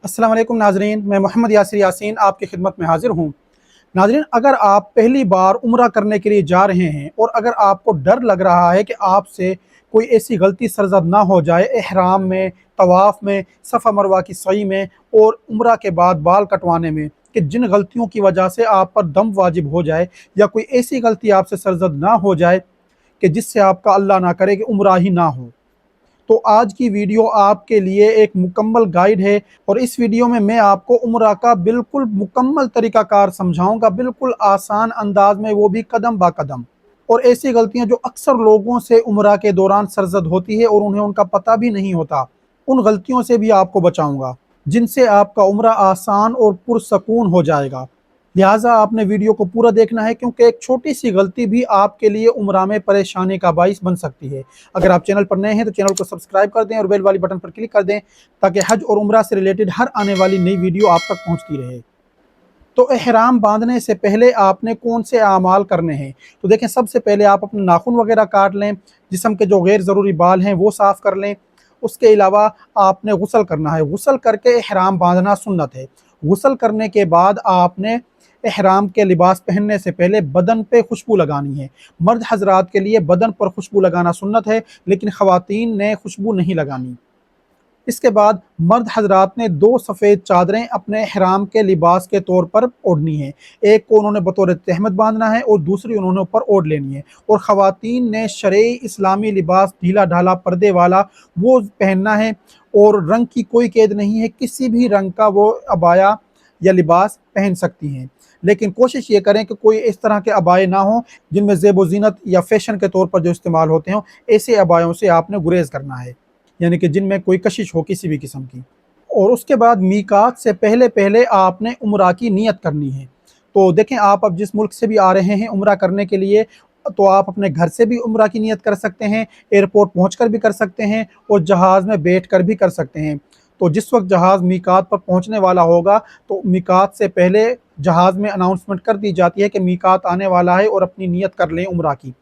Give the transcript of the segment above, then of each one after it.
अस्सलाम वालेकुम नाजरीन, मैं मोहम्मद यासिर यासीन आपकी खिदमत में हाजिर हूँ। नाजरीन, अगर आप पहली बार उम्रा करने के लिए जा रहे हैं और अगर आपको डर लग रहा है कि आपसे कोई ऐसी गलती सरजद ना हो जाए एहराम में, तवाफ़ में, सफ़ा मरवा की सई में और उम्रा के बाद बाल कटवाने में, कि जिन गलतियों की वजह से आप पर दम वाजिब हो जाए या कोई ऐसी गलती आपसे सरजद ना हो जाए कि जिससे आपका अल्लाह ना करे कि उम्रा ही ना हो, तो आज की वीडियो आपके लिए एक मुकम्मल गाइड है। और इस वीडियो में मैं आपको उम्रा का बिल्कुल मुकम्मल तरीक़ाकार समझाऊंगा, बिल्कुल आसान अंदाज में, वो भी कदम बा कदम। और ऐसी गलतियां जो अक्सर लोगों से उम्रा के दौरान सरजद होती है और उन्हें उनका पता भी नहीं होता, उन गलतियों से भी आपको बचाऊंगा, जिनसे आपका उम्रा आसान और पुरसकून हो जाएगा। लिहाजा आपने वीडियो को पूरा देखना है, क्योंकि एक छोटी सी गलती भी आपके लिए उम्रा में परेशानी का बाइस बन सकती है। अगर आप चैनल पर नए हैं तो चैनल को सब्सक्राइब कर दें और बेल वाली बटन पर क्लिक कर दें, ताकि हज और उम्रा से रिलेटेड हर आने वाली नई वीडियो आप तक पहुंचती रहे। तो एहराम बांधने से पहले आपने कौन से आमाल करने हैं? तो देखें, सबसे पहले आप अपने नाखून वगैरह काट लें, जिस्म के जो गैर ज़रूरी बाल हैं वो साफ़ कर लें। उसके अलावा आपने गुस्ल करना है। गुस्ल करके एहराम बांधना सुन्नत है। गुस्ल करने के बाद आपने एहराम के लिबास पहनने से पहले बदन पे खुशबू लगानी है। मर्द हजरात के लिए बदन पर खुशबू लगाना सुन्नत है, लेकिन ख़वातीन ने खुशबू नहीं लगानी। इसके बाद मर्द हजरात ने 2 सफ़ेद चादरें अपने इहराम के लिबास के तौर पर ओढ़नी है। एक को उन्होंने बतौर तहमत बांधना है और दूसरी उन्होंने ऊपर ओढ़ लेनी है। और ख़वातीन ने शरई इस्लामी लिबास ढीला ढाला पर्दे वाला वो पहनना है, और रंग की कोई कैद नहीं है, किसी भी रंग का वो अबाया या लिबास पहन सकती हैं। लेकिन कोशिश ये करें कि कोई इस तरह के अबाए ना हों जिनमें ज़ेब व ज़ीनत या फ़ैशन के तौर पर जो इस्तेमाल होते हों। ऐसे अबायों से आपने गुरेज़ करना है, यानी कि जिनमें कोई कशिश हो किसी भी किस्म की। और उसके बाद मीकात से पहले पहले आपने उम्रा की नियत करनी है। तो देखें, आप अब जिस मुल्क से भी आ रहे हैं उम्रा करने के लिए, तो आप अपने घर से भी उम्रा की नियत कर सकते हैं, एयरपोर्ट पहुंचकर भी कर सकते हैं और जहाज़ में बैठकर भी कर सकते हैं। तो जिस वक्त जहाज़ मीकात पर पहुंचने वाला होगा, तो मीकात से पहले जहाज़ में अनाउंसमेंट कर दी जाती है कि मीकात आने वाला है और अपनी नियत कर लें उम्रा की।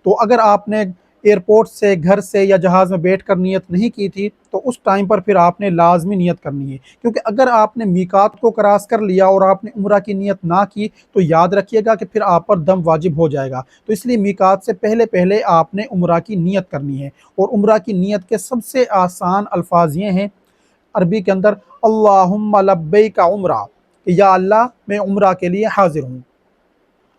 तो अगर आपने एयरपोर्ट से, घर से या जहाज़ में बैठकर नियत नहीं की थी, तो उस टाइम पर फिर आपने लाजमी नियत करनी है। क्योंकि अगर आपने मीकात को क्रॉस कर लिया और आपने उम्रा की नियत ना की, तो याद रखिएगा कि फिर आप पर दम वाजिब हो जाएगा। तो इसलिए मीकात से पहले पहले आपने उम्रा की नियत करनी है। और उम्रा की नियत के सबसे आसान अल्फाज ये हैं अरबी के अंदर, अल्लाहुम्मा लब्बैक उम्रा, कि या अल्लाह मैं उम्रा के लिए हाजिर हूँ।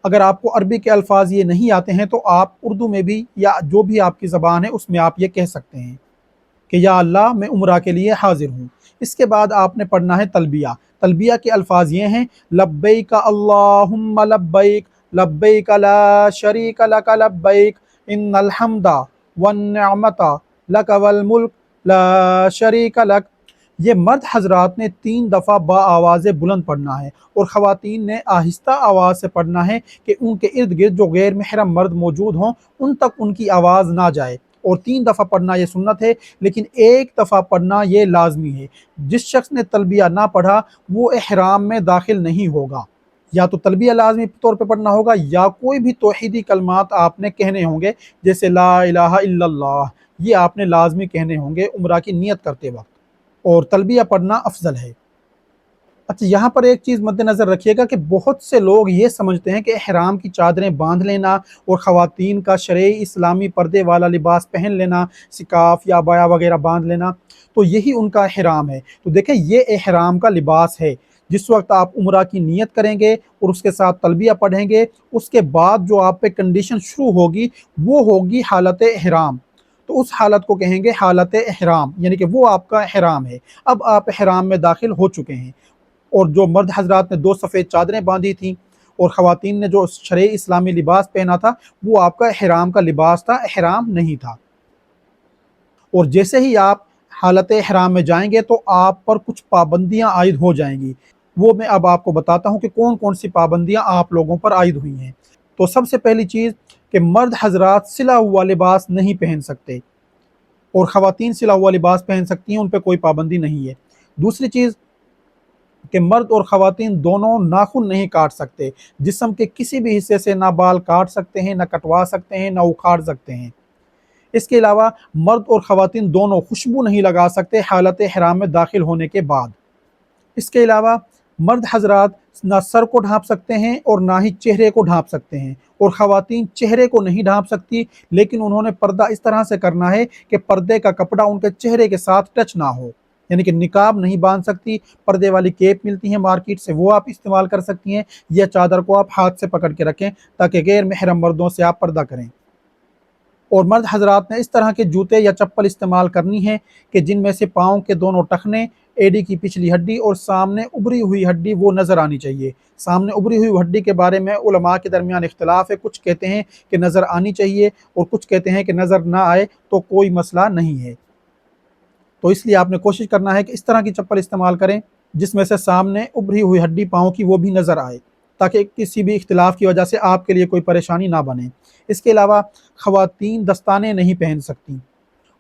अगर आपको अरबी के अल्फाज ये नहीं आते हैं, तो आप उर्दू में भी या जो भी आपकी ज़बान है उसमें आप ये कह सकते हैं कि या अल्लाह मैं उम्रा के लिए हाजिर हूँ। इसके बाद आपने पढ़ना है तलबिया। तलबिया के अल्फाज ये हैं, लब्बैक अल्लाहुम्मा लब्बैक, लब्बैक ला शरीक लक लब्बैक, इन्नल हम्दा वन निअमता लक वल मुल्क ला शरीक लक। ये मर्द हजरात ने 3 दफ़ा आवाज़ बुलंद पढ़ना है, और ख़वातीन ने आहिस्ता आवाज़ से पढ़ना है कि उनके इर्द गिर्द जो गैर महरम मर्द मौजूद हों उन तक उनकी आवाज़ ना जाए। और 3 दफ़ा पढ़ना ये सुन्नत है, लेकिन 1 दफ़ा पढ़ना ये लाजमी है। जिस शख्स ने तलबिया ना पढ़ा वो एहराम में दाखिल नहीं होगा। या तो तलबिया लाजमी तौर पर पढ़ना होगा, या कोई भी तौहीदी कलमात आपने कहने होंगे, जैसे ला इलाहा इल्लल्लाह, ये आपने लाजमी कहने होंगे उम्रा की नियत करते वक्त। और तलबिया पढ़ना अफजल है। अच्छा, यहाँ पर एक चीज़ मद्देनज़र रखिएगा कि बहुत से लोग ये समझते हैं कि एहराम की चादरें बांध लेना और ख़वातीन का शरई इस्लामी पर्दे वाला लिबास पहन लेना, सिकाफ या अबाया वगैरह बांध लेना, तो यही उनका एहराम है। तो देखें, ये एहराम का लिबास है। जिस वक्त आप उम्रा की नियत करेंगे और उसके साथ तलबिया पढ़ेंगे, उसके बाद जो आप पे कंडीशन शुरू होगी वो होगी हालत एहराम। तो उस हालत को कहेंगे हालत एहराम, यानी कि वो आपका एहराम है। अब आप एहराम में दाखिल हो चुके हैं। और जो मर्द हजरात ने 2 सफ़ेद चादरें बांधी थी और ख़वातीन ने जो शरई इस्लामी लिबास पहना था, वो आपका एहराम का लिबास था, एहराम नहीं था। और जैसे ही आप हालत एहराम में जाएंगे तो आप पर कुछ पाबंदियां आयद हो जाएंगी। वो मैं अब आपको बताता हूँ कि कौन कौन सी पाबंदियां आप लोगों पर आयद हुई हैं। तो सबसे पहली चीज़ कि मर्द हजरात सिला हुआ लिबास नहीं पहन सकते, और ख़वातीन सिला हुआ लिबास पहन सकती हैं, उन पर कोई पाबंदी नहीं है। दूसरी चीज़ कि मर्द और ख़वातीन दोनों नाखून नहीं काट सकते। जिस्म के किसी भी हिस्से से ना बाल काट सकते हैं, ना कटवा सकते हैं, ना उखाड़ सकते हैं। इसके अलावा मर्द और ख़वातीन दोनों खुशबू नहीं लगा सकते हालत एहराम में दाखिल होने के बाद। इसके अलावा मर्द हजरात ना सर को ढांप सकते हैं और ना ही चेहरे को ढांप सकते हैं, और ख़वातीन चेहरे को नहीं ढांप सकती, लेकिन उन्होंने पर्दा इस तरह से करना है कि पर्दे का कपड़ा उनके चेहरे के साथ टच ना हो। यानी कि निकाब नहीं बांध सकती, पर्दे वाली केप मिलती हैं मार्केट से, वो आप इस्तेमाल कर सकती हैं, या चादर को आप हाथ से पकड़ के रखें ताकि गैर महरम मर्दों से आप पर्दा करें। और मर्द हजरात ने इस तरह के जूते या चप्पल इस्तेमाल करनी है कि जिनमें से पाँव के दोनों टखने, एड़ी की पिछली हड्डी और सामने उभरी हुई हड्डी वो नज़र आनी चाहिए। सामने उभरी हुई हड्डी के बारे में उलमा के दरमियान इख्तिलाफ है, कुछ कहते हैं कि नज़र आनी चाहिए और कुछ कहते हैं कि नज़र ना आए तो कोई मसला नहीं है। तो इसलिए आपने कोशिश करना है कि इस तरह की चप्पल इस्तेमाल करें जिसमें से सामने उभरी हुई हड्डी पाँव की वो भी नज़र आए, ताकि किसी भी इख्तिलाफ की वजह से आपके लिए कोई परेशानी ना बने। इसके अलावा ख़वातीन दस्ताने नहीं पहन सकती,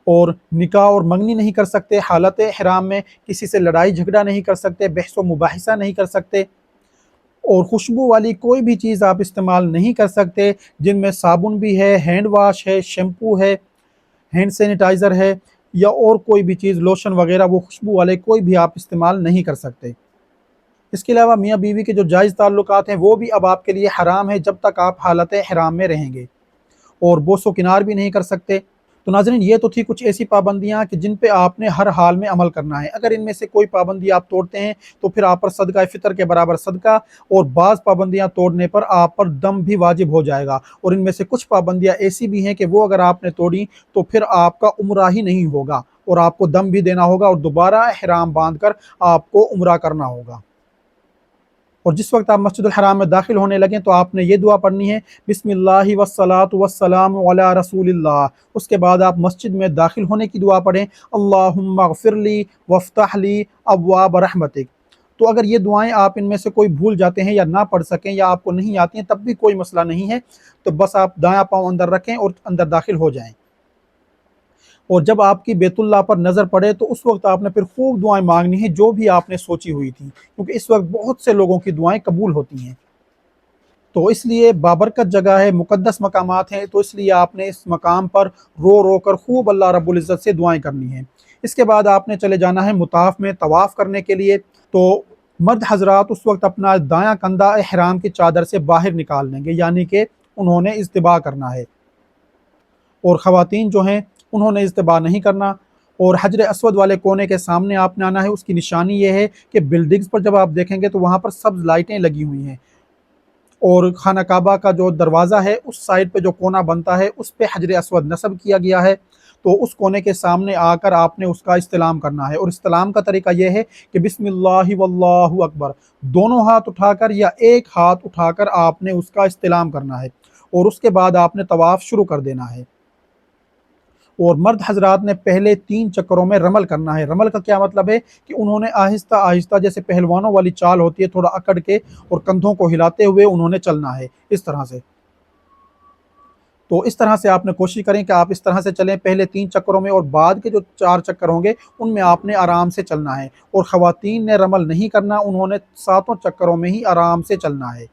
और निकाह और मंगनी नहीं कर सकते, हालत ihram में किसी से लड़ाई झगड़ा नहीं कर सकते, बहस व मुबाहिसा नहीं कर सकते, और खुशबू वाली कोई भी चीज़ आप इस्तेमाल नहीं कर सकते जिनमें साबुन भी है, हैंड वाश है, शैम्पू है, हैंड सैनिटाइज़र है, या और कोई भी चीज़ लोशन वगैरह वो खुशबू वाले कोई भी आप इस्तेमाल नहीं कर सकते। इसके अलावा मियाँ बीवी के जो जायज़ ताल्लुकात हैं वो भी अब आपके लिए हराम है जब तक आप हालत ihram में रहेंगे, और बोसो किनार भी नहीं कर सकते। तो नाज़रीन, ये तो थी कुछ ऐसी पाबंदियाँ कि जिन पे आपने हर हाल में अमल करना है। अगर इनमें से कोई पाबंदी आप तोड़ते हैं तो फिर आप पर सदका फ़ितर के बराबर सदका, और बाज़ पाबंदियाँ तोड़ने पर आप पर दम भी वाजिब हो जाएगा। और इनमें से कुछ पाबंदियाँ ऐसी भी हैं कि वो अगर आपने तोड़ी तो फिर आपका उम्रा ही नहीं होगा, और आपको दम भी देना होगा, और दोबारा ihram बांध कर आपको उम्रा करना होगा। और जिस वक्त आप मस्जिदुल हराम में दाखिल होने लगें तो आपने ये दुआ पढ़नी है, बिस्मिल्लाहि वस्सलातु वस्सलामु अला रसूलिल्लाह। उसके बाद आप मस्जिद में दाखिल होने की दुआ पढ़ें, अल्लाहुम्मा ग़फ़िरली वफ़्तहली अब्वाब रहमतिक। तो अगर ये दुआएं आप इनमें से कोई भूल जाते हैं या ना पढ़ सकें या आपको नहीं आती हैं तब भी कोई मसला नहीं है, तो बस आप दायां पाँव अंदर रखें और अंदर दाखिल हो जाएं। और जब आपकी बैतुल्लाह पर नज़र पड़े तो उस वक्त आपने फिर खूब दुआएं मांगनी है जो भी आपने सोची हुई थी, क्योंकि इस वक्त बहुत से लोगों की दुआएं कबूल होती हैं। तो इसलिए बाबरकत जगह है, मुक़द्दस मकामात हैं, तो इसलिए आपने इस मकाम पर रो रो कर खूब अल्लाह रब्बुल इज़्ज़त से दुआएं करनी हैं। इसके बाद आपने चले जाना है मुताफ़ में तवाफ़ करने के लिए। तो मर्द हजरात उस वक्त अपना दायां कंधा ihram की चादर से बाहर निकाल लेंगे, यानी कि उन्होंने इस्तिबा करना है, और ख़वातीन जो हैं उन्होंने इस्तिबा नहीं करना। और हजर अस्वद वाले कोने के सामने आपने आना है। उसकी निशानी ये है कि बिल्डिंग्स पर जब आप देखेंगे तो वहाँ पर सब्ज़ लाइटें लगी हुई हैं, और खाना काबा का जो दरवाज़ा है उस साइड पे जो कोना बनता है उस पे हजर अस्वद नस्ब किया गया है। तो उस कोने के सामने आकर आपने उसका इस्तिलाम करना है, और इस्तिलाम का तरीका यह है कि बिस्मिल्लाहि वल्लाहु अकबर, दोनों हाथ उठाकर या एक हाथ उठाकर आपने उसका इस्तिलाम करना है, और उसके बाद आपने तवाफ़ शुरू कर देना है। और मर्द हजरात ने पहले 3 चक्करों में रमल करना है। रमल का क्या मतलब है कि उन्होंने आहिस्ता आहिस्ता, जैसे पहलवानों वाली चाल होती है, थोड़ा अकड़ के और कंधों को हिलाते हुए उन्होंने चलना है इस तरह से। तो इस तरह से आपने कोशिश करें कि आप इस तरह से चलें पहले 3 चक्करों में, और बाद के जो 4 चक्कर होंगे उनमें आपने आराम से चलना है। और ख़वातीन ने रमल नहीं करना, उन्होंने 7 चक्करों में ही आराम से चलना है।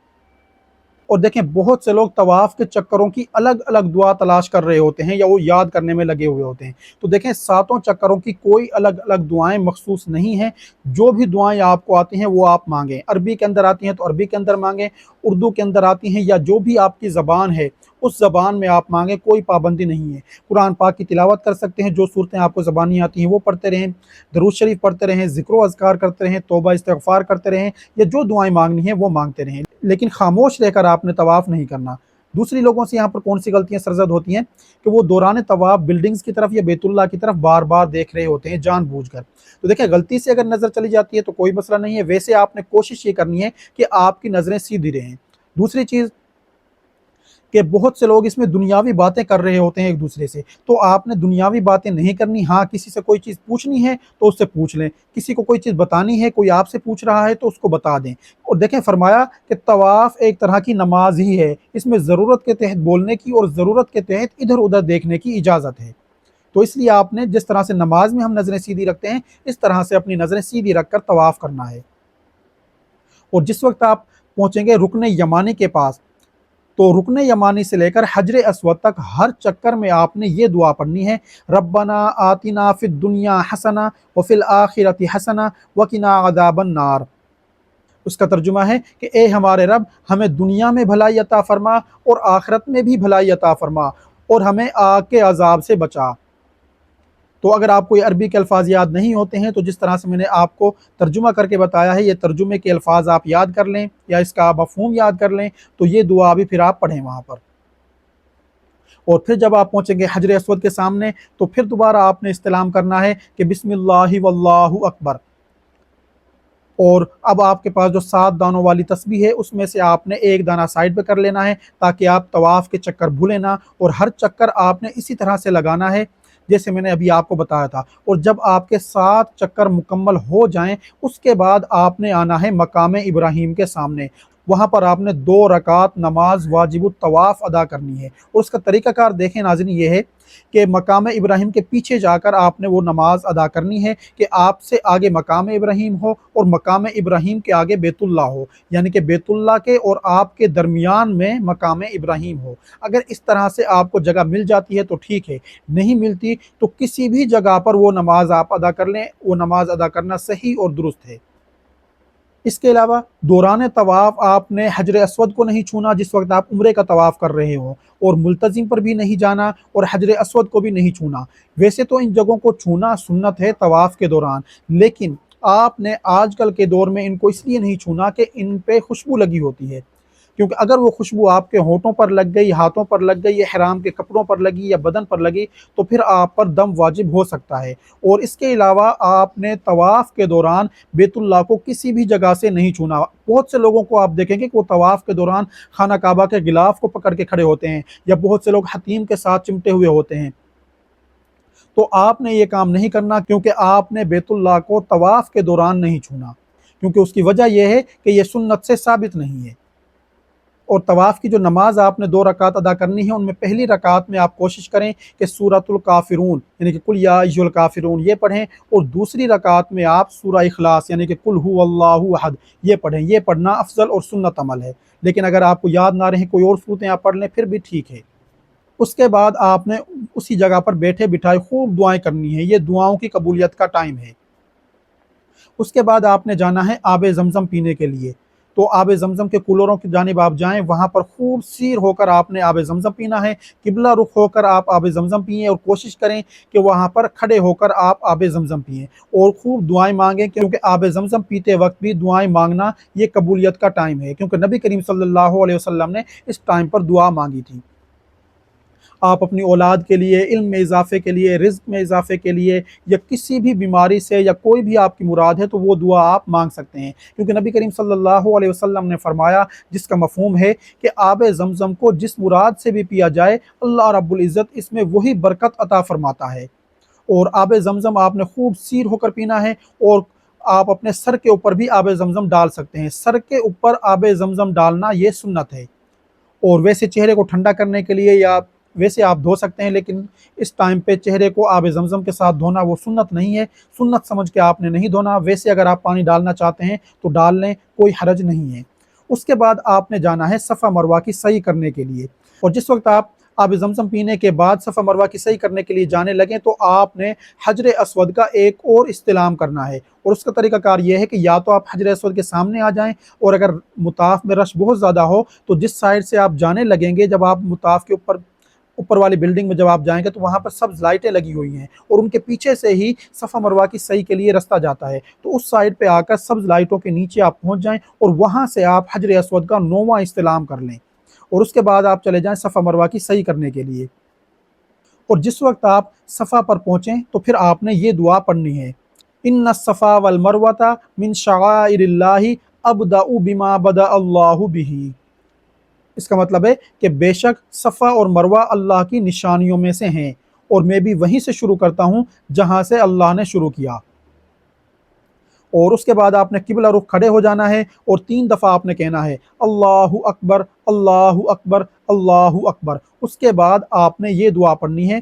और देखें, बहुत से लोग तवाफ़ के चक्करों की अलग अलग दुआ तलाश कर रहे होते हैं या वो याद करने में लगे हुए होते हैं। तो देखें, 7 चक्करों की कोई अलग अलग दुआएं मखसूस नहीं हैं। जो भी दुआएं आपको आती हैं वो आप मांगें। अरबी के अंदर आती हैं तो अरबी के अंदर मांगें, उर्दू के अंदर आती हैं या जो भी आपकी ज़बान है उस ज़बान में आप मांगें, कोई पाबंदी नहीं है। कुरान पाक की तिलावत कर सकते हैं, जो सूरतें आपको ज़बानी आती हैं वो पढ़ते रहें, दरूद शरीफ पढ़ते रहें, ज़िक्र अज़कार करते रहें, तौबा इस्तिग़फ़ार करते रहें, या जो दुआएं मांगनी हैं वो मांगते रहें, लेकिन खामोश रहकर आपने तवाफ़ नहीं करना। दूसरी लोगों से यहाँ पर कौन सी गलतियाँ सरजद होती हैं कि वो दौरान तवाफ़ बिल्डिंग्स की तरफ या बैतुल्लाह की तरफ बार बार देख रहे होते हैं जानबूझकर। तो देखिए, गलती से अगर नज़र चली जाती है तो कोई मसला नहीं है, वैसे आपने कोशिश ये करनी है कि आपकी नज़रें सीधी रहें। दूसरी चीज़ कि बहुत से लोग इसमें दुनियावी बातें कर रहे होते हैं एक दूसरे से, तो आपने दुनियावी बातें नहीं करनी। हाँ, किसी से कोई चीज़ पूछनी है तो उससे पूछ लें, किसी को कोई चीज़ बतानी है, कोई आपसे पूछ रहा है तो उसको बता दें। और देखें, फरमाया कि तवाफ़ एक तरह की नमाज ही है, इसमें ज़रूरत के तहत बोलने की और ज़रूरत के तहत इधर उधर देखने की इजाज़त है। तो इसलिए आपने जिस तरह से नमाज में हम नज़रें सीधी रखते हैं, इस तरह से अपनी नज़रें सीधी रख कर तवाफ़ करना है। और जिस वक्त आप पहुँचेंगे रुकने यमानी के पास, تو رکن یمانی سے لے کر حجر اسود تک ہر چکر میں آپ نے یہ دعا پڑھنی ہے، ربنا آتنا فی الدنیا حسنہ وفی الآخرۃ حسنہ وقنا عذاب النار۔ اس کا ترجمہ ہے کہ اے ہمارے رب، ہمیں دنیا میں بھلائی عطا فرما اور آخرت میں بھی بھلائی عطا فرما، اور ہمیں آگ کے عذاب سے بچا۔ تو اگر آپ کو یہ عربی کے الفاظ یاد نہیں ہوتے ہیں تو جس طرح سے میں نے آپ کو ترجمہ کر کے بتایا ہے، یہ ترجمے کے الفاظ آپ یاد کر لیں یا اس کا مفہوم یاد کر لیں، تو یہ دعا بھی پھر آپ پڑھیں وہاں پر۔ اور پھر جب آپ پہنچیں گے حجر اسود کے سامنے تو پھر دوبارہ آپ نے استلام کرنا ہے کہ بسم اللہ واللہ اکبر، اور اب آپ کے پاس جو 7 دانوں والی تسبیح ہے اس میں سے آپ نے ایک دانہ سائڈ پہ کر لینا ہے تاکہ آپ طواف کے چکر بھولیں نہ، اور ہر چکر آپ نے اسی طرح سے لگانا ہے جیسے میں نے ابھی آپ کو بتایا تھا۔ اور جب آپ کے 7 چکر مکمل ہو جائیں اس کے بعد آپ نے آنا ہے مقام ابراہیم کے سامنے، وہاں پر آپ نے 2 رکعت نماز واجب الطواف ادا کرنی ہے۔ اور اس کا طریقہ کار دیکھیں ناظرین، یہ ہے کہ مقام ابراہیم کے پیچھے جا کر آپ نے وہ نماز ادا کرنی ہے کہ آپ سے آگے مقام ابراہیم ہو اور مقام ابراہیم کے آگے بیت اللہ ہو، یعنی کہ بیت اللہ کے اور آپ کے درمیان میں مقام ابراہیم ہو۔ اگر اس طرح سے آپ کو جگہ مل جاتی ہے تو ٹھیک ہے، نہیں ملتی تو کسی بھی جگہ پر وہ نماز آپ ادا کر لیں، وہ نماز ادا کرنا صحیح اور درست ہے۔ اس کے علاوہ دوران طواف آپ نے حجر اسود کو نہیں چھونا جس وقت آپ عمرے کا طواف کر رہے ہوں، اور ملتزم پر بھی نہیں جانا اور حجر اسود کو بھی نہیں چھونا۔ ویسے تو ان جگہوں کو چھونا سنت ہے طواف کے دوران، لیکن آپ نے آج کل کے دور میں ان کو اس لیے نہیں چھونا کہ ان پہ خوشبو لگی ہوتی ہے، کیونکہ اگر وہ خوشبو آپ کے ہونٹوں پر لگ گئی، ہاتھوں پر لگ گئی، یا احرام کے کپڑوں پر لگی یا بدن پر لگی تو پھر آپ پر دم واجب ہو سکتا ہے۔ اور اس کے علاوہ آپ نے طواف کے دوران بیت اللہ کو کسی بھی جگہ سے نہیں چھونا۔ بہت سے لوگوں کو آپ دیکھیں گے کہ وہ طواف کے دوران خانہ کعبہ کے غلاف کو پکڑ کے کھڑے ہوتے ہیں، یا بہت سے لوگ حتیم کے ساتھ چمٹے ہوئے ہوتے ہیں۔ تو آپ نے یہ کام نہیں کرنا، کیونکہ آپ نے بیت اللہ کو طواف کے دوران نہیں چھونا، کیونکہ اس کی وجہ یہ ہے کہ یہ سنت سے ثابت نہیں ہے۔ اور طواف کی جو نماز آپ نے 2 رکعت ادا کرنی ہے، ان میں پہلی رکعت میں آپ کوشش کریں کہ سورۃ الکافرون یعنی کہ قل یا ایھا الکافرون یہ پڑھیں، اور دوسری رکعت میں آپ سورہ اخلاص یعنی کہ قل ھو اللہ احد یہ پڑھیں۔ یہ پڑھنا افضل اور سنت عمل ہے، لیکن اگر آپ کو یاد نہ رہیں کوئی اور صورتیں آپ پڑھ لیں پھر بھی ٹھیک ہے۔ اس کے بعد آپ نے اسی جگہ پر بیٹھے بٹھائے خوب دعائیں کرنی ہیں، یہ دعاؤں کی قبولیت کا ٹائم ہے۔ اس کے بعد آپ نے جانا ہے آب زمزم پینے کے لیے، تو آب زمزم کے کولروں کی جانب آپ جائیں، وہاں پر خوب سیر ہو کر آپ نے آب زمزم پینا ہے، قبلہ رخ ہو کر آپ آب زمزم پئیں، اور کوشش کریں کہ وہاں پر کھڑے ہو کر آپ آب زمزم پئیں اور خوب دعائیں مانگیں، کیونکہ آب زمزم پیتے وقت بھی دعائیں مانگنا یہ قبولیت کا ٹائم ہے، کیونکہ نبی کریم صلی اللہ علیہ وسلم نے اس ٹائم پر دعا مانگی تھی۔ آپ اپنی اولاد کے لیے، علم میں اضافے کے لیے، رزق میں اضافے کے لیے، یا کسی بھی بیماری سے یا کوئی بھی آپ کی مراد ہے تو وہ دعا آپ مانگ سکتے ہیں، کیونکہ نبی کریم صلی اللہ علیہ وسلم نے فرمایا، جس کا مفہوم ہے کہ آب زمزم کو جس مراد سے بھی پیا جائے اللہ رب العزت اس میں وہی برکت عطا فرماتا ہے۔ اور آب زمزم آپ نے خوب سیر ہو کر پینا ہے، اور آپ اپنے سر کے اوپر بھی آب زمزم ڈال سکتے ہیں، سر کے اوپر آب زمزم ڈالنا یہ سنت ہے۔ اور ویسے چہرے کو ٹھنڈا کرنے کے لیے یا ویسے آپ دھو سکتے ہیں، لیکن اس ٹائم پہ چہرے کو آب زمزم کے ساتھ دھونا وہ سنت نہیں ہے، سنت سمجھ کے آپ نے نہیں دھونا، ویسے اگر آپ پانی ڈالنا چاہتے ہیں تو ڈال لیں، کوئی حرج نہیں ہے۔ اس کے بعد آپ نے جانا ہے صفا مروہ کی سعی کرنے کے لیے، اور جس وقت آپ آب زمزم پینے کے بعد صفا مروہ کی سعی کرنے کے لیے جانے لگیں تو آپ نے حجر اسود کا ایک اور استلام کرنا ہے، اور اس کا طریقہ کار یہ ہے کہ یا تو آپ حجر اسود کے سامنے آ جائیں، اور اگر مطاف میں رش بہت زیادہ ہو تو جس سائڈ سے آپ جانے لگیں گے، جب آپ مطاف کے اوپر والی بلڈنگ میں جب آپ جائیں گے تو وہاں پر سبز لائٹیں لگی ہوئی ہیں، اور ان کے پیچھے سے ہی صفا مروہ کی سعی کے لیے رستہ جاتا ہے، تو اس سائڈ پہ آ کر سبز لائٹوں کے نیچے آپ پہنچ جائیں، اور وہاں سے آپ حجر اسود کا 9واں استلام کر لیں، اور اس کے بعد آپ چلے جائیں صفا مروہ کی سعی کرنے کے لیے۔ اور جس وقت آپ صفا پر پہنچیں تو پھر آپ نے یہ دعا پڑھنی ہے، ان الصفا والمروۃ من شعائر اللہ ابدأ بما بدأ اللہ بہ۔ اس کا مطلب ہے کہ بے شک صفا اور مروہ اللہ کی نشانیوں میں سے ہیں، اور میں بھی وہیں سے شروع کرتا ہوں جہاں سے اللہ نے شروع کیا۔ اور اس کے بعد آپ نے قبلہ رخ کھڑے ہو جانا ہے، اور 3 دفعہ آپ نے کہنا ہے اللہ اکبر اللہ اکبر اللہ اکبر۔ اس کے بعد آپ نے یہ دعا پڑھنی ہے،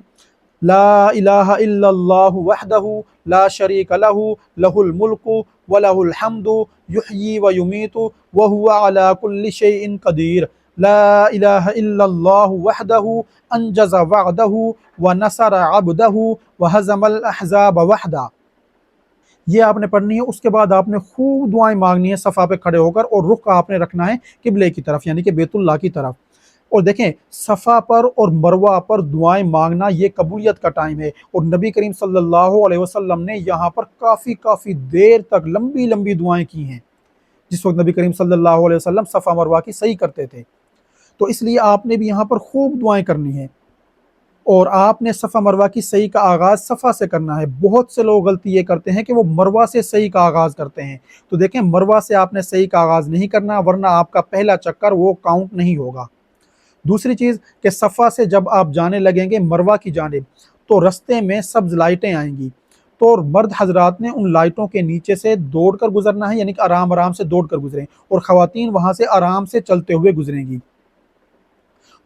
لا الہ الا اللہ وحدہ لا شریک لہ لہ الملک ولہ الحمد یحیی و یمیت وہو علی کل شیء قدیر۔ لا الہ الا اللہ وحدہ انجز وعدہ ونصر عبدہ وہزم الاحزاب وحدہ۔ یہ آپ نے پڑھنی ہے۔ اس کے بعد آپ نے خوب دعائیں مانگنی ہے صفا پہ کھڑے ہو کر، اور رخ آپ نے رکھنا ہے قبلے کی طرف یعنی کہ بیت اللہ کی طرف۔ اور دیکھیں صفا پر اور مروہ پر دعائیں مانگنا یہ قبولیت کا ٹائم ہے، اور نبی کریم صلی اللہ علیہ وسلم نے یہاں پر کافی دیر تک لمبی لمبی دعائیں کی ہیں جس وقت نبی کریم صلی اللہ علیہ وسلم صفا مروہ کی صحیح کرتے تھے۔ تو اس لیے آپ نے بھی یہاں پر خوب دعائیں کرنی ہیں، اور آپ نے صفا مروہ کی صحیح کا آغاز صفا سے کرنا ہے۔ بہت سے لوگ غلطی یہ کرتے ہیں کہ وہ مروہ سے صحیح کا آغاز کرتے ہیں، تو دیکھیں مروہ سے آپ نے صحیح کا آغاز نہیں کرنا، ورنہ آپ کا پہلا چکر وہ کاؤنٹ نہیں ہوگا۔ دوسری چیز کہ صفا سے جب آپ جانے لگیں گے مروہ کی جانب تو رستے میں سبز لائٹیں آئیں گی، تو مرد حضرات نے ان لائٹوں کے نیچے سے دوڑ کر گزرنا ہے، یعنی کہ آرام سے دوڑ کر گزریں، اور خواتین وہاں سے آرام سے چلتے ہوئے گزریں گی۔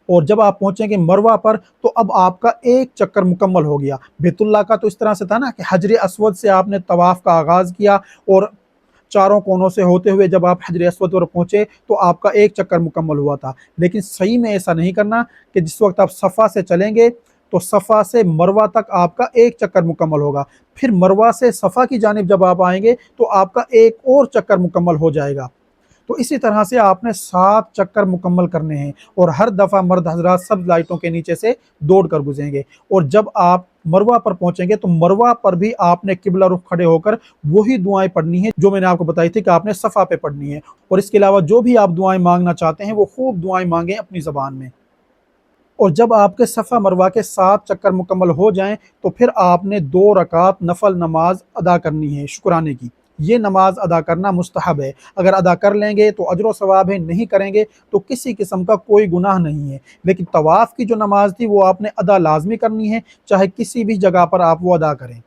اور جب آپ پہنچیں گے مروہ پر تو اب آپ کا ایک چکر مکمل ہو گیا۔ بیت اللہ کا تو اس طرح سے تھا نا کہ حجر اسود سے آپ نے طواف کا آغاز کیا، اور چاروں کونوں سے ہوتے ہوئے جب آپ حجر اسود پر پہنچے تو آپ کا ایک چکر مکمل ہوا تھا۔ لیکن صحیح میں ایسا نہیں کرنا کہ جس وقت آپ صفا سے چلیں گے تو صفا سے مروہ تک آپ کا ایک چکر مکمل ہوگا، پھر مروہ سے صفا کی جانب جب آپ آئیں گے تو آپ کا ایک اور چکر مکمل ہو جائے گا۔ تو اسی طرح سے آپ نے 7 چکر مکمل کرنے ہیں، اور ہر دفعہ مرد حضرات سب لائٹوں کے نیچے سے دوڑ کر گزریں گے۔ اور جب آپ مروہ پر پہنچیں گے تو مروہ پر بھی آپ نے قبلہ رخ کھڑے ہو کر وہی دعائیں پڑھنی ہیں جو میں نے آپ کو بتائی تھی کہ آپ نے صفا پہ پڑھنی ہے، اور اس کے علاوہ جو بھی آپ دعائیں مانگنا چاہتے ہیں وہ خوب دعائیں مانگیں اپنی زبان میں۔ اور جب آپ کے صفا مروہ کے 7 چکر مکمل ہو جائیں تو پھر آپ نے 2 رکعت نفل نماز ادا کرنی ہے شکرانے کی۔ یہ نماز ادا کرنا مستحب ہے، اگر ادا کر لیں گے تو اجر و ثواب ہے، نہیں کریں گے تو کسی قسم کا کوئی گناہ نہیں ہے۔ لیکن طواف کی جو نماز تھی وہ آپ نے ادا لازمی کرنی ہے، چاہے کسی بھی جگہ پر آپ وہ ادا کریں۔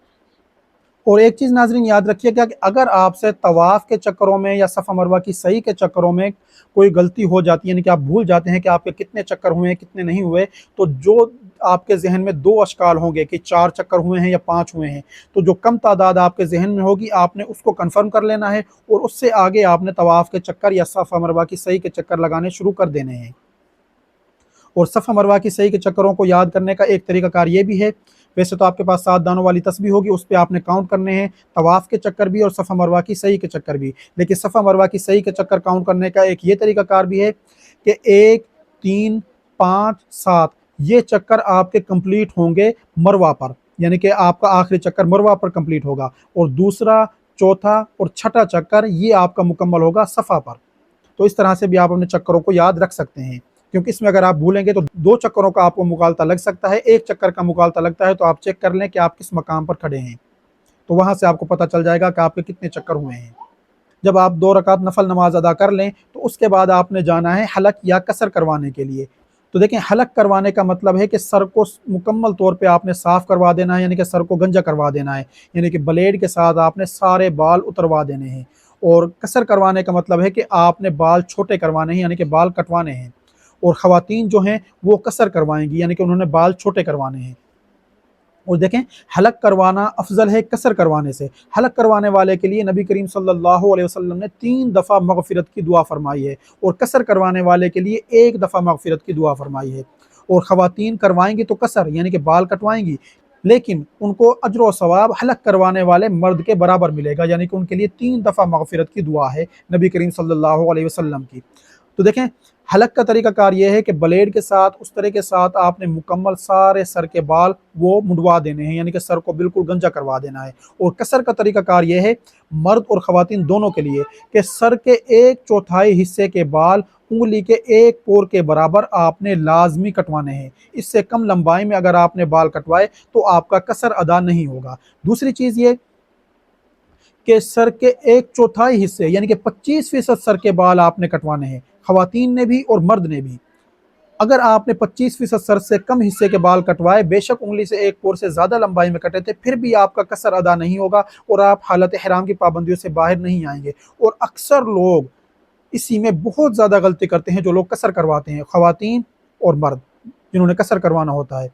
اور ایک چیز ناظرین یاد رکھیے گا کہ اگر آپ سے طواف کے چکروں میں یا صفا مروہ کی صحیح کے چکروں میں کوئی غلطی ہو جاتی ہے، یعنی کہ آپ بھول جاتے ہیں کہ آپ کے کتنے چکر ہوئے ہیں کتنے نہیں ہوئے، تو جو آپ کے ذہن میں 2 اشکال ہوں گے کہ 4 چکر ہوئے ہیں یا 5 ہوئے ہیں، تو جو کم تعداد آپ کے ذہن میں ہوگی آپ نے اس کو کنفرم کر لینا ہے، اور اس سے آگے آپ نے طواف کے چکر یا صفا مروہ کی صحیح کے چکر لگانے شروع کر دینے ہیں۔ اور صفا مروہ کی صحیح کے چکروں کو یاد کرنے کا ایک طریقہ کار یہ بھی ہے، ویسے تو آپ کے پاس 7 دانوں والی تسبیح ہوگی، اس پہ آپ نے کاؤنٹ کرنے ہیں طواف کے چکر بھی اور صفا مروہ کی صحیح کے چکر بھی، لیکن صفا مروہ کی صحیح کے چکر کاؤنٹ کرنے کا ایک یہ طریقہ کار بھی ہے کہ 1 3 5 7 یہ چکر آپ کے کمپلیٹ ہوں گے مروہ پر، یعنی کہ آپ کا آخری چکر مروہ پر کمپلیٹ ہوگا، اور دوسرا چوتھا اور چھٹا چکر یہ آپ کا مکمل ہوگا صفا پر۔ تو اس طرح سے بھی آپ اپنے چکروں کو یاد رکھ سکتے ہیں، کیونکہ اس میں اگر آپ بھولیں گے تو 2 چکروں کا آپ کو مغالطہ لگ سکتا ہے، ایک چکر کا مغالطہ لگتا ہے تو آپ چیک کر لیں کہ آپ کس مقام پر کھڑے ہیں، تو وہاں سے آپ کو پتہ چل جائے گا کہ آپ کے کتنے چکر ہوئے ہیں۔ جب آپ 2 رکعت نفل نماز ادا کر لیں تو اس کے بعد آپ نے جانا ہے حلق یا قصر کروانے کے لیے۔ تو دیکھیں حلق کروانے کا مطلب ہے کہ سر کو مکمل طور پہ آپ نے صاف کروا دینا ہے، یعنی کہ سر کو گنجا کروا دینا ہے، یعنی کہ بلیڈ کے ساتھ آپ نے سارے بال اتروا دینے ہیں۔ اور قصر کروانے کا مطلب ہے کہ آپ نے بال چھوٹے کروانے ہیں، یعنی کہ بال کٹوانے ہیں، اور خواتین جو ہیں وہ قصر کروائیں گی، یعنی کہ انہوں نے بال چھوٹے کروانے ہیں۔ اور دیکھیں حلق کروانا افضل ہے قصر کروانے سے۔ حلق کروانے والے کے لیے نبی کریم صلی اللہ علیہ وسلم نے 3 دفعہ مغفرت کی دعا فرمائی ہے، اور قصر کروانے والے کے لیے 1 دفعہ مغفرت کی دعا فرمائی ہے۔ اور خواتین کروائیں گی تو قصر یعنی کہ بال کٹوائیں گی، لیکن ان کو اجر و ثواب حلق کروانے والے مرد کے برابر ملے گا، یعنی کہ ان کے لیے 3 دفعہ مغفرت کی دعا ہے نبی کریم صلی اللہ علیہ وسلم کی۔ تو دیکھیں حلق کا طریقہ کار یہ ہے کہ بلیڈ کے ساتھ اس طرح کے ساتھ آپ نے مکمل سارے سر کے بال وہ منڈوا دینے ہیں، یعنی کہ سر کو بالکل گنجا کروا دینا ہے۔ اور قصر کا طریقہ کار یہ ہے مرد اور خواتین دونوں کے لیے کہ سر کے 1/4 حصے کے بال انگلی کے 1 پور کے برابر آپ نے لازمی کٹوانے ہیں، اس سے کم لمبائی میں اگر آپ نے بال کٹوائے تو آپ کا قصر ادا نہیں ہوگا۔ دوسری چیز یہ کہ سر کے 1/4 حصے یعنی کہ 25% سر کے بال آپ نے کٹوانے ہیں، خواتین نے بھی اور مرد نے بھی۔ اگر آپ نے 25% سر سے کم حصے کے بال کٹوائے، بے شک انگلی سے 1 پور سے زیادہ لمبائی میں کٹے تھے، پھر بھی آپ کا قصر ادا نہیں ہوگا اور آپ حالت احرام کی پابندیوں سے باہر نہیں آئیں گے۔ اور اکثر لوگ اسی میں بہت زیادہ غلطی کرتے ہیں، جو لوگ قصر کرواتے ہیں، خواتین اور مرد جنہوں نے قصر کروانا ہوتا ہے۔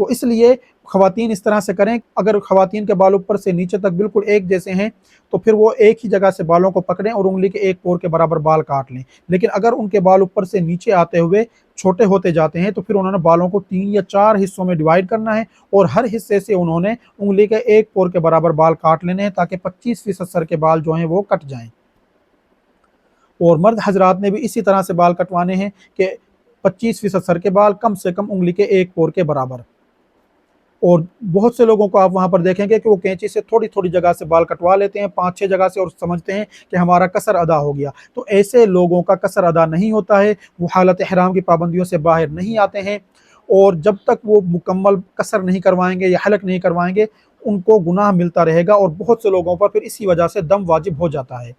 तो इसलिए ख़वातीन इस तरह से करें, अगर ख़वातीन के बाल ऊपर से नीचे तक बिल्कुल एक जैसे हैं तो फिर वो एक ही जगह से बालों को पकड़ें और उंगली के एक पोर के बराबर बाल काट लें। लेकिन अगर उनके बाल ऊपर से नीचे आते हुए छोटे होते जाते हैं तो फिर उन्होंने बालों को 3 या 4 हिस्सों में डिवाइड करना है और हर हिस्से से उन्होंने उंगली के एक पोर के बराबर बाल काट लेने हैं, ताकि 25% सर के बाल जो हैं वो कट जाएं। और मर्द हजरात ने भी इसी तरह से बाल कटवाने हैं कि 25% सर के बाल कम से कम उंगली के एक पोर के बराबर। और बहुत से लोगों को आप वहाँ पर देखेंगे कि वो कैंची से थोड़ी थोड़ी जगह से बाल कटवा लेते हैं, 5-6 जगह से, और समझते हैं कि हमारा कसर अदा हो गया। तो ऐसे लोगों का कसर अदा नहीं होता है, वो हालत ihराम की पाबंदियों से बाहर नहीं आते हैं, और जब तक वो मुकम्मल कसर नहीं करवाएंगे या हलक नहीं करवाएंगे उनको गुनाह मिलता रहेगा, और बहुत से लोगों पर फिर इसी वजह से दम वाजिब हो जाता है।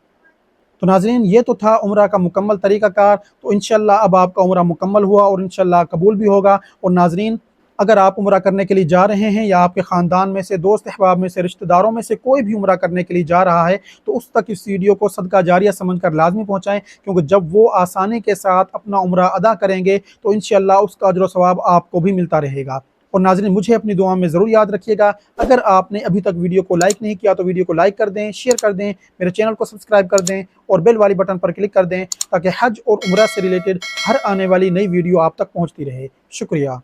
तो नाज़रीन, ये तो था उम्रा का मुकम्मल तरीक़ाकार। तो इंशाअल्लाह अब आपका उम्रा मुकम्मल हुआ और इंशाअल्लाह कबूल भी होगा। और नाज़रीन, अगर आप उम्रा करने के लिए जा रहे हैं या आपके ख़ानदान में से, दोस्त अहबाब में से, रिश्तेदारों में से कोई भी उम्रा करने के लिए जा रहा है तो उस तक इस वीडियो को सदका जारिया समझकर लाज़मी पहुँचाएँ, क्योंकि जब वो आसानी के साथ अपना उम्रा अदा करेंगे तो इंशाअल्लाह उसका अजर व सवाब आपको भी मिलता रहेगा। और नाज़रीन, मुझे अपनी दुआ में ज़रूर याद रखिएगा। अगर आपने अभी तक वीडियो को लाइक नहीं किया तो वीडियो को लाइक कर दें, शेयर कर दें, मेरे चैनल को सब्सक्राइब कर दें और बेल वाली बटन पर क्लिक कर दें, ताकि हज और उम्रा से रिलेटेड हर आने वाली नई वीडियो आप तक पहुँचती रहे। शुक्रिया।